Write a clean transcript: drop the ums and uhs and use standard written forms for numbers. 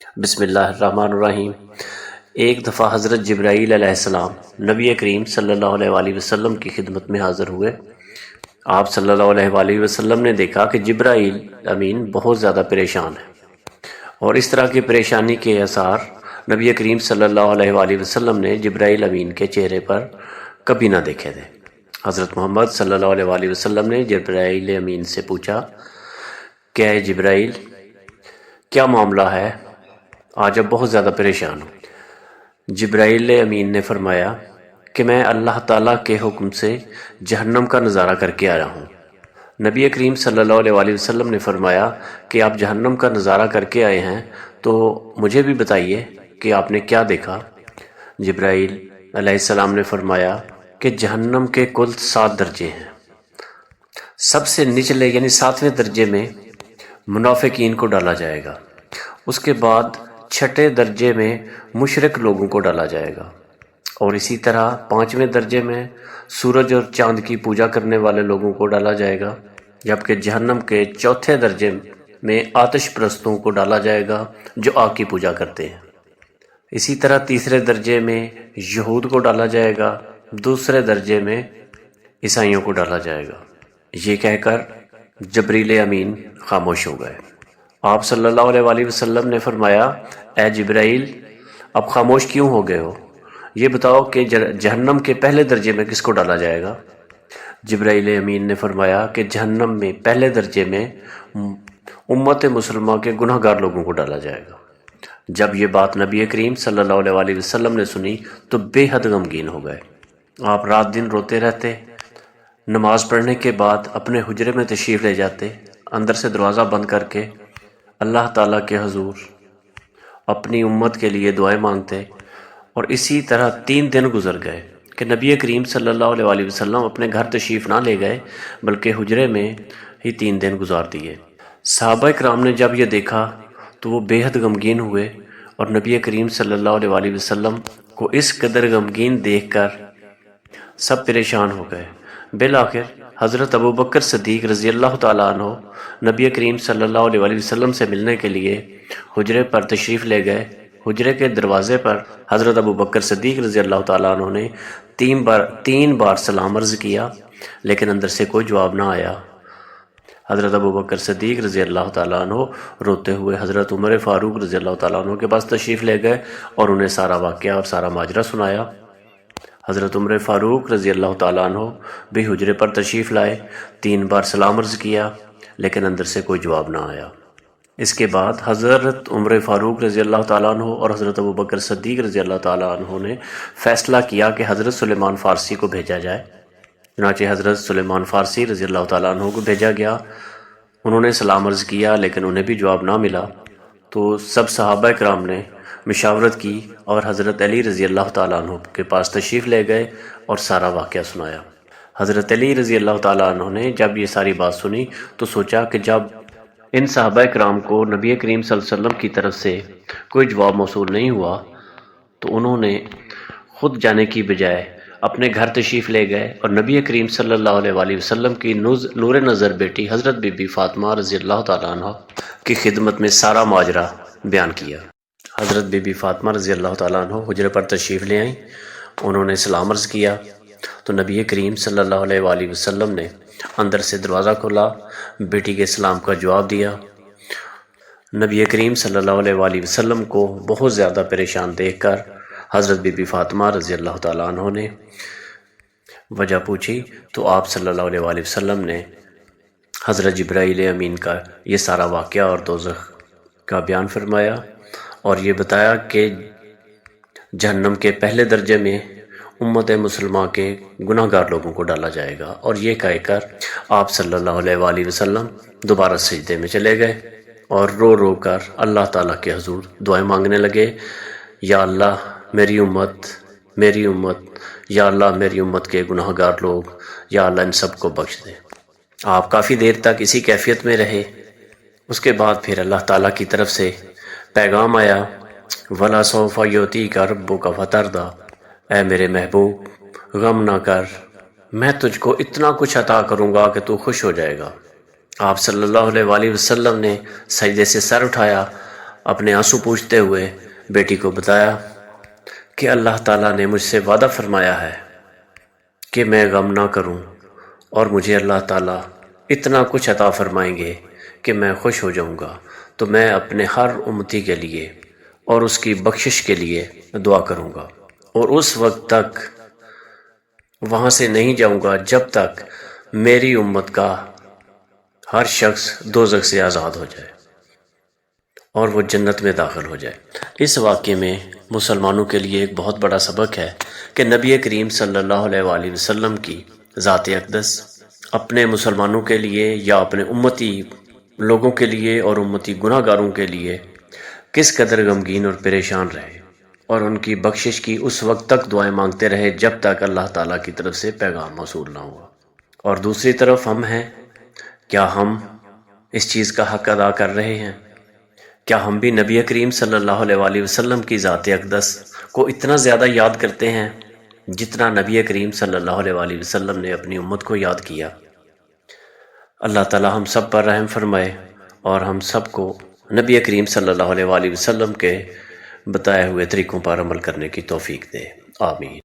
بسم اللہ الرحمن الرحیم۔ ایک دفعہ حضرت جبرائیل علیہ السلام نبی کریم صلی اللہ علیہ وآلہ وسلم کی خدمت میں حاضر ہوئے۔ آپ صلی اللہ علیہ وآلہ وسلم نے دیکھا کہ جبرائیل امین بہت زیادہ پریشان ہے، اور اس طرح کی پریشانی کے آثار نبی کریم صلی اللہ علیہ وآلہ وسلم نے جبرائیل امین کے چہرے پر کبھی نہ دیکھے تھے۔ حضرت محمد صلی اللہ علیہ وآلہ وسلم نے جبرائیل امین سے پوچھا کہ اے جبرائیل، کیا معاملہ ہے؟ آج اب بہت زیادہ پریشان ہوں۔ جبرائیل امین نے فرمایا کہ میں اللہ تعالیٰ کے حکم سے جہنم کا نظارہ کر کے آیا ہوں۔ نبی کریم صلی اللہ علیہ وآلہ وسلم نے فرمایا کہ آپ جہنم کا نظارہ کر کے آئے ہیں تو مجھے بھی بتائیے کہ آپ نے کیا دیکھا۔ جبرائیل علیہ السلام نے فرمایا کہ جہنم کے کل 7 درجے ہیں۔ سب سے نچلے یعنی 7ویں درجے میں منافقین کو ڈالا جائے گا، اس کے بعد 6 درجے میں مشرک لوگوں کو ڈالا جائے گا، اور اسی طرح 5ویں درجے میں سورج اور چاند کی پوجا کرنے والے لوگوں کو ڈالا جائے گا، جبکہ جہنم کے 4تھے درجے میں آتش پرستوں کو ڈالا جائے گا جو آگ کی پوجا کرتے ہیں۔ اسی طرح 3رے درجے میں یہود کو ڈالا جائے گا، 2 درجے میں عیسائیوں کو ڈالا جائے گا۔ یہ کہہ کر جبریل امین خاموش ہو گئے۔ آپ صلی اللہ علیہ وآلہ وسلم نے فرمایا اے جبرائیل، اب خاموش کیوں ہو گئے ہو؟ یہ بتاؤ کہ جہنم کے پہلے درجے میں کس کو ڈالا جائے گا؟ جبرائیل امین نے فرمایا کہ جہنم میں پہلے درجے میں امت مسلمہ کے گناہ گار لوگوں کو ڈالا جائے گا۔ جب یہ بات نبی کریم صلی اللہ علیہ وآلہ وسلم نے سنی تو بے حد غمگین ہو گئے۔ آپ رات دن روتے رہتے، نماز پڑھنے کے بعد اپنے حجرے میں تشریف لے جاتے، اندر سے دروازہ بند کر کے اللہ تعالیٰ کے حضور اپنی امت کے لیے دعائیں مانگتے، اور اسی طرح 3 دن گزر گئے کہ نبی کریم صلی اللہ علیہ وآلہ وسلم اپنے گھر تشریف نہ لے گئے بلکہ حجرے میں ہی 3 دن گزار دیے۔ صحابہ کرام نے جب یہ دیکھا تو وہ بے حد غمگین ہوئے، اور نبی کریم صلی اللہ علیہ وآلہ وسلم کو اس قدر غمگین دیکھ کر سب پریشان ہو گئے۔ بالآخر حضرت ابوبکر صدیق رضی اللہ تعالیٰ عنہ نبی کریم صلی اللہ علیہ وآلہ وسلم سے ملنے کے لیے حجرے پر تشریف لے گئے۔ حجرے کے دروازے پر حضرت ابوبکر صدیق رضی اللہ تعالیٰ عنہ نے 3 بار سلام عرض کیا، لیکن اندر سے کوئی جواب نہ آیا۔ حضرت ابوبکر صدیق رضی اللہ تعالیٰ عنہ روتے ہوئے حضرت عمر فاروق رضی اللہ تعالیٰ عنہ کے پاس تشریف لے گئے اور انہیں سارا واقعہ اور سارا ماجرا سنایا۔ حضرت عمر فاروق رضی اللہ تعالیٰ عنہ بھی حجرے پر تشریف لائے، 3 بار سلام عرض کیا، لیکن اندر سے کوئی جواب نہ آیا۔ اس کے بعد حضرت عمر فاروق رضی اللہ تعالیٰ عنہ اور حضرت ابوبکر صدیق رضی اللہ تعالیٰ عنہ نے فیصلہ کیا کہ حضرت سلیمان فارسی کو بھیجا جائے۔ چنانچہ حضرت سلیمان فارسی رضی اللہ تعالیٰ عنہ کو بھیجا گیا۔ انہوں نے سلام عرض کیا لیکن انہیں بھی جواب نہ ملا، تو سب صحابہ کرام نے مشاورت کی اور حضرت علی رضی اللہ تعالیٰ عنہ کے پاس تشریف لے گئے اور سارا واقعہ سنایا۔ حضرت علی رضی اللہ تعالیٰ عنہ نے جب یہ ساری بات سنی تو سوچا کہ جب ان صحابہ کرام کو نبی کریم صلی اللہ علیہ وسلم کی طرف سے کوئی جواب موصول نہیں ہوا تو انہوں نے خود جانے کی بجائے اپنے گھر تشریف لے گئے اور نبی کریم صلی اللہ علیہ وآلہ وسلم کی نور نظر بیٹی حضرت بی بی فاطمہ رضی اللہ تعالیٰ عنہ کی خدمت میں سارا ماجرا بیان کیا۔ حضرت بی بی فاطمہ رضی اللہ تعالیٰ عنہ حجرے پر تشریف لے آئیں، انہوں نے سلام عرض کیا تو نبی کریم صلی اللہ علیہ وآلہ وسلم نے اندر سے دروازہ کھولا، بیٹی کے سلام کا جواب دیا۔ نبی کریم صلی اللہ علیہ وآلہ وسلم کو بہت زیادہ پریشان دیکھ کر حضرت بی بی فاطمہ رضی اللہ تعالیٰ عنہ نے وجہ پوچھی تو آپ صلی اللہ علیہ وآلہ وسلم نے حضرت جبرائیل امین کا یہ سارا واقعہ اور دوزخ کا بیان فرمایا، اور یہ بتایا کہ جہنم کے پہلے درجے میں امت مسلمہ کے گناہ گار لوگوں کو ڈالا جائے گا، اور یہ کہہ کر آپ صلی اللہ علیہ وآلہ وسلم دوبارہ سجدے میں چلے گئے اور رو رو کر اللہ تعالیٰ کے حضور دعائیں مانگنے لگے، یا اللہ میری امت، میری امت، یا اللہ میری امت کے گناہ گار لوگ، یا اللہ ان سب کو بخش دے۔ آپ کافی دیر تک اسی کیفیت میں رہے۔ اس کے بعد پھر اللہ تعالیٰ کی طرف سے پیغام آیا، وَلَا سَوْفَ يُعْطِيكَ رَبُّكَ فَتَرْضَىٰ، اے میرے محبوب غم نہ کر، میں تجھ کو اتنا کچھ عطا کروں گا کہ تو خوش ہو جائے گا۔ آپ صلی اللہ علیہ وآلہ وسلم نے سجدے سے سر اٹھایا اپنے آنسو پوچھتے ہوئے بیٹی کو بتایا کہ اللہ تعالیٰ نے مجھ سے وعدہ فرمایا ہے کہ میں غم نہ کروں، اور مجھے اللہ تعالیٰ اتنا کچھ عطا فرمائیں گے کہ میں خوش ہو جاؤں گا، تو میں اپنے ہر امتی کے لیے اور اس کی بخشش کے لیے دعا کروں گا، اور اس وقت تک وہاں سے نہیں جاؤں گا جب تک میری امت کا ہر شخص دوزخ سے آزاد ہو جائے اور وہ جنت میں داخل ہو جائے۔ اس واقعے میں مسلمانوں کے لیے ایک بہت بڑا سبق ہے کہ نبی کریم صلی اللہ علیہ وآلہ وسلم کی ذات اقدس اپنے مسلمانوں کے لیے یا اپنے امتی لوگوں کے لیے اور امتی گناہ گاروں کے لیے کس قدر غمگین اور پریشان رہے، اور ان کی بخشش کی اس وقت تک دعائیں مانگتے رہے جب تک اللہ تعالیٰ کی طرف سے پیغام موصول نہ ہوا۔ اور دوسری طرف ہم ہیں، کیا ہم اس چیز کا حق ادا کر رہے ہیں؟ کیا ہم بھی نبی کریم صلی اللہ علیہ وآلہ وسلم کی ذات اقدس کو اتنا زیادہ یاد کرتے ہیں جتنا نبی کریم صلی اللہ علیہ وآلہ وسلم نے اپنی امت کو یاد کیا؟ اللہ تعالی ہم سب پر رحم فرمائے اور ہم سب کو نبی کریم صلی اللہ علیہ وآلہ وسلم کے بتائے ہوئے طریقوں پر عمل کرنے کی توفیق دے، آمین۔